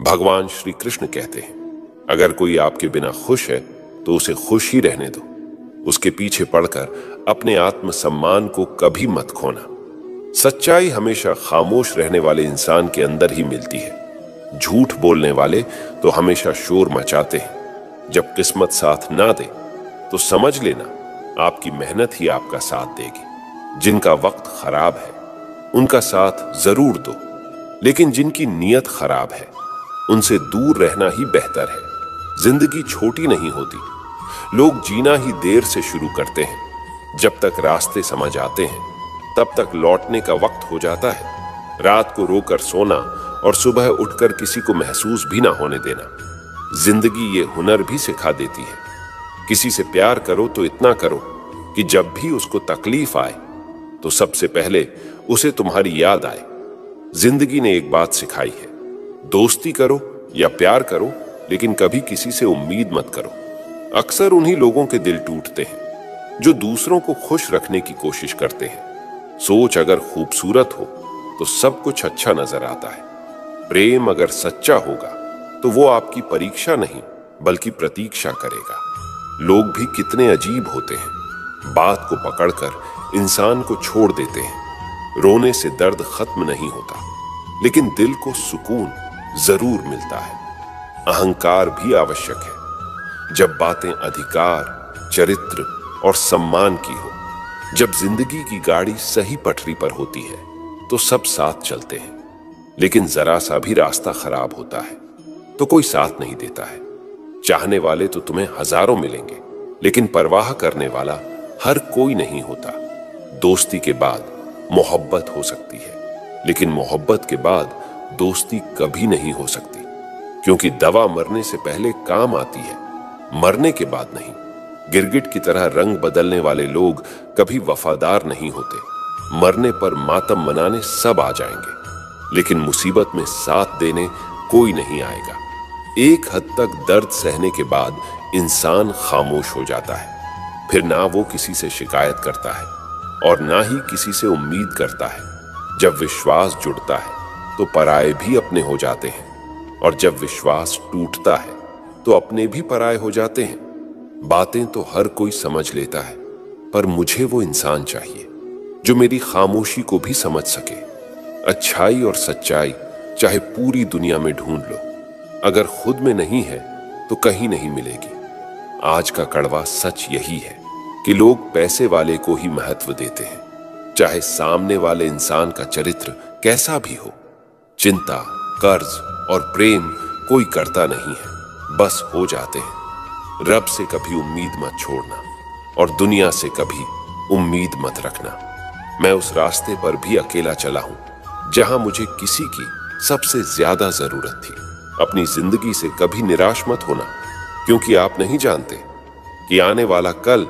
भगवान श्री कृष्ण कहते हैं, अगर कोई आपके बिना खुश है तो उसे खुश ही रहने दो। उसके पीछे पड़कर अपने आत्मसम्मान को कभी मत खोना। सच्चाई हमेशा खामोश रहने वाले इंसान के अंदर ही मिलती है। झूठ बोलने वाले तो हमेशा शोर मचाते हैं। जब किस्मत साथ ना दे तो समझ लेना आपकी मेहनत ही आपका साथ देगी। जिनका वक्त खराब है उनका साथ जरूर दो, लेकिन जिनकी नीयत खराब है उनसे दूर रहना ही बेहतर है। जिंदगी छोटी नहीं होती, लोग जीना ही देर से शुरू करते हैं। जब तक रास्ते समझ आते हैं तब तक लौटने का वक्त हो जाता है। रात को रोकर सोना और सुबह उठकर किसी को महसूस भी ना होने देना। जिंदगी ये हुनर भी सिखा देती है। किसी से प्यार करो तो इतना करो कि जब भी उसको तकलीफ आए तो सबसे पहले उसे तुम्हारी याद आए। जिंदगी ने एक बात सिखाई है, दोस्ती करो या प्यार करो, लेकिन कभी किसी से उम्मीद मत करो। अक्सर उन्हीं लोगों के दिल टूटते हैं जो दूसरों को खुश रखने की कोशिश करते हैं। सोच अगर खूबसूरत हो तो सब कुछ अच्छा नजर आता है। प्रेम अगर सच्चा होगा तो वो आपकी परीक्षा नहीं बल्कि प्रतीक्षा करेगा। लोग भी कितने अजीब होते हैं, बात को पकड़कर इंसान को छोड़ देते हैं। रोने से दर्द खत्म नहीं होता, लेकिन दिल को सुकून जरूर मिलता है। अहंकार भी आवश्यक है जब बातें अधिकार, चरित्र और सम्मान की हो। जब जिंदगी की गाड़ी सही पटरी पर होती है तो सब साथ चलते हैं, लेकिन जरा सा भी रास्ता खराब होता है तो कोई साथ नहीं देता है। चाहने वाले तो तुम्हें हजारों मिलेंगे, लेकिन परवाह करने वाला हर कोई नहीं होता। दोस्ती के बाद मोहब्बत हो सकती है, लेकिन मोहब्बत के बाद दोस्ती कभी नहीं हो सकती, क्योंकि दवा मरने से पहले काम आती है, मरने के बाद नहीं। गिरगिट की तरह रंग बदलने वाले लोग कभी वफादार नहीं होते। मरने पर मातम मनाने सब आ जाएंगे, लेकिन मुसीबत में साथ देने कोई नहीं आएगा। एक हद तक दर्द सहने के बाद इंसान खामोश हो जाता है। फिर ना वो किसी से शिकायत करता है और ना ही किसी से उम्मीद करता है। जब विश्वास जुड़ता है तो पराये भी अपने हो जाते हैं, और जब विश्वास टूटता है तो अपने भी पराये हो जाते हैं। बातें तो हर कोई समझ लेता है, पर मुझे वो इंसान चाहिए जो मेरी खामोशी को भी समझ सके। अच्छाई और सच्चाई चाहे पूरी दुनिया में ढूंढ लो, अगर खुद में नहीं है तो कहीं नहीं मिलेगी। आज का कड़वा सच यही है कि लोग पैसे वाले को ही महत्व देते हैं, चाहे सामने वाले इंसान का चरित्र कैसा भी हो। चिंता, कर्ज और प्रेम कोई करता नहीं है, बस हो जाते हैं। रब से कभी उम्मीद मत छोड़ना और दुनिया से कभी उम्मीद मत रखना। मैं उस रास्ते पर भी अकेला चला हूं जहां मुझे किसी की सबसे ज्यादा जरूरत थी। अपनी जिंदगी से कभी निराश मत होना, क्योंकि आप नहीं जानते कि आने वाला कल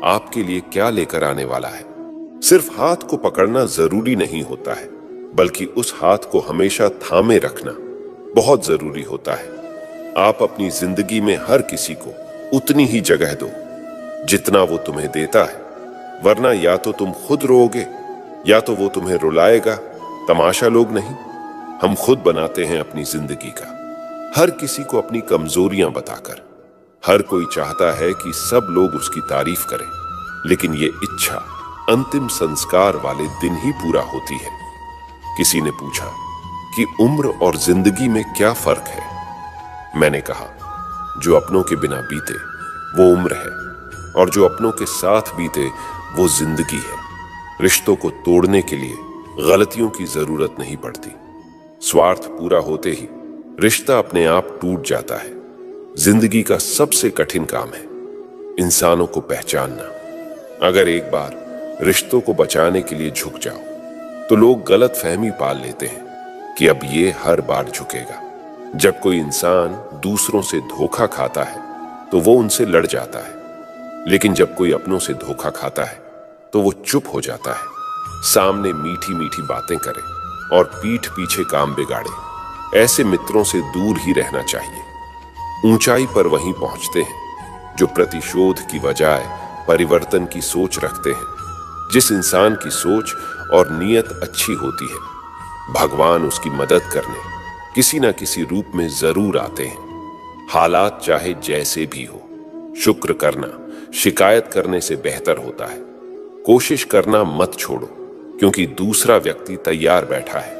आपके लिए क्या लेकर आने वाला है। सिर्फ हाथ को पकड़ना जरूरी नहीं होता है, बल्कि उस हाथ को हमेशा थामे रखना बहुत जरूरी होता है। आप अपनी जिंदगी में हर किसी को उतनी ही जगह दो जितना वो तुम्हें देता है, वरना या तो तुम खुद रोओगे या तो वो तुम्हें रुलाएगा। तमाशा लोग नहीं, हम खुद बनाते हैं अपनी जिंदगी का, हर किसी को अपनी कमजोरियां बताकर। हर कोई चाहता है कि सब लोग उसकी तारीफ करें, लेकिन ये इच्छा अंतिम संस्कार वाले दिन ही पूरा होती है। किसी ने पूछा कि उम्र और जिंदगी में क्या फर्क है। मैंने कहा, जो अपनों के बिना बीते वो उम्र है, और जो अपनों के साथ बीते वो जिंदगी है। रिश्तों को तोड़ने के लिए गलतियों की जरूरत नहीं पड़ती। स्वार्थ पूरा होते ही रिश्ता अपने आप टूट जाता है। जिंदगी का सबसे कठिन काम है इंसानों को पहचानना। अगर एक बार रिश्तों को बचाने के लिए झुक जाओ तो लोग गलत फहमी पाल लेते हैं कि अब ये हर बार झुकेगा। जब कोई इंसान दूसरों से धोखा खाता है तो वो उनसे लड़ जाता है, लेकिन जब कोई अपनों से धोखा खाता है तो वो चुप हो जाता है। सामने मीठी मीठी बातें करे और पीठ पीछे काम बिगाड़े। ऐसे मित्रों से दूर ही रहना चाहिए। ऊंचाई पर वहीं पहुंचते हैं जो प्रतिशोध की बजाय परिवर्तन की सोच रखते हैं। जिस इंसान की सोच और नीयत अच्छी होती है, भगवान उसकी मदद करने किसी ना किसी रूप में जरूर आते हैं। हालात चाहे जैसे भी हो, शुक्र करना शिकायत करने से बेहतर होता है। कोशिश करना मत छोड़ो, क्योंकि दूसरा व्यक्ति तैयार बैठा है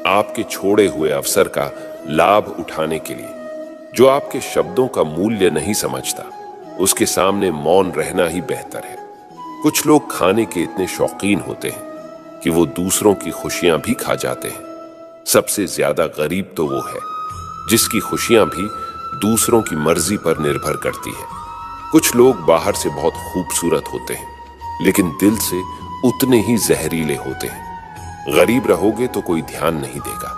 आपके छोड़े हुए अवसर का लाभ उठाने के लिए। जो आपके शब्दों का मूल्य नहीं समझता, उसके सामने मौन रहना ही बेहतर है। कुछ लोग खाने के इतने शौकीन होते हैं कि वो दूसरों की खुशियां भी खा जाते हैं। सबसे ज्यादा गरीब तो वो है जिसकी खुशियां भी दूसरों की मर्जी पर निर्भर करती है। कुछ लोग बाहर से बहुत खूबसूरत होते हैं, लेकिन दिल से उतने ही जहरीले होते हैं। गरीब रहोगे तो कोई ध्यान नहीं देगा,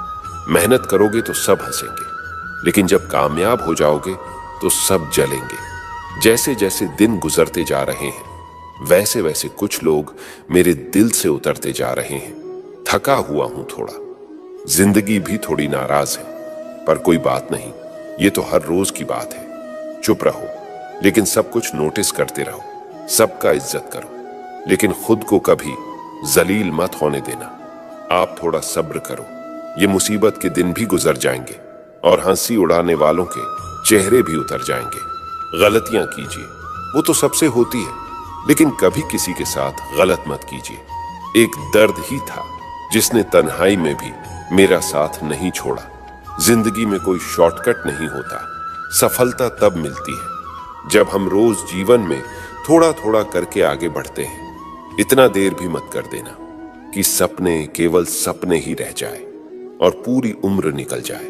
मेहनत करोगे तो सब हंसेंगे, लेकिन जब कामयाब हो जाओगे तो सब जलेंगे। जैसे जैसे दिन गुजरते जा रहे हैं, वैसे वैसे कुछ लोग मेरे दिल से उतरते जा रहे हैं। थका हुआ हूं थोड़ा, जिंदगी भी थोड़ी नाराज है, पर कोई बात नहीं, ये तो हर रोज की बात है। चुप रहो, लेकिन सब कुछ नोटिस करते रहो। सबका इज्जत करो, लेकिन खुद को कभी जलील मत होने देना। आप थोड़ा सब्र करो, ये मुसीबत के दिन भी गुजर जाएंगे और हंसी उड़ाने वालों के चेहरे भी उतर जाएंगे। गलतियां कीजिए, वो तो सबसे होती है, लेकिन कभी किसी के साथ गलत मत कीजिए। एक दर्द ही था जिसने तन्हाई में भी मेरा साथ नहीं छोड़ा। जिंदगी में कोई शॉर्टकट नहीं होता, सफलता तब मिलती है जब हम रोज जीवन में थोड़ा थोड़ा करके आगे बढ़ते हैं। इतना देर भी मत कर देना कि सपने केवल सपने ही रह जाए और पूरी उम्र निकल जाए।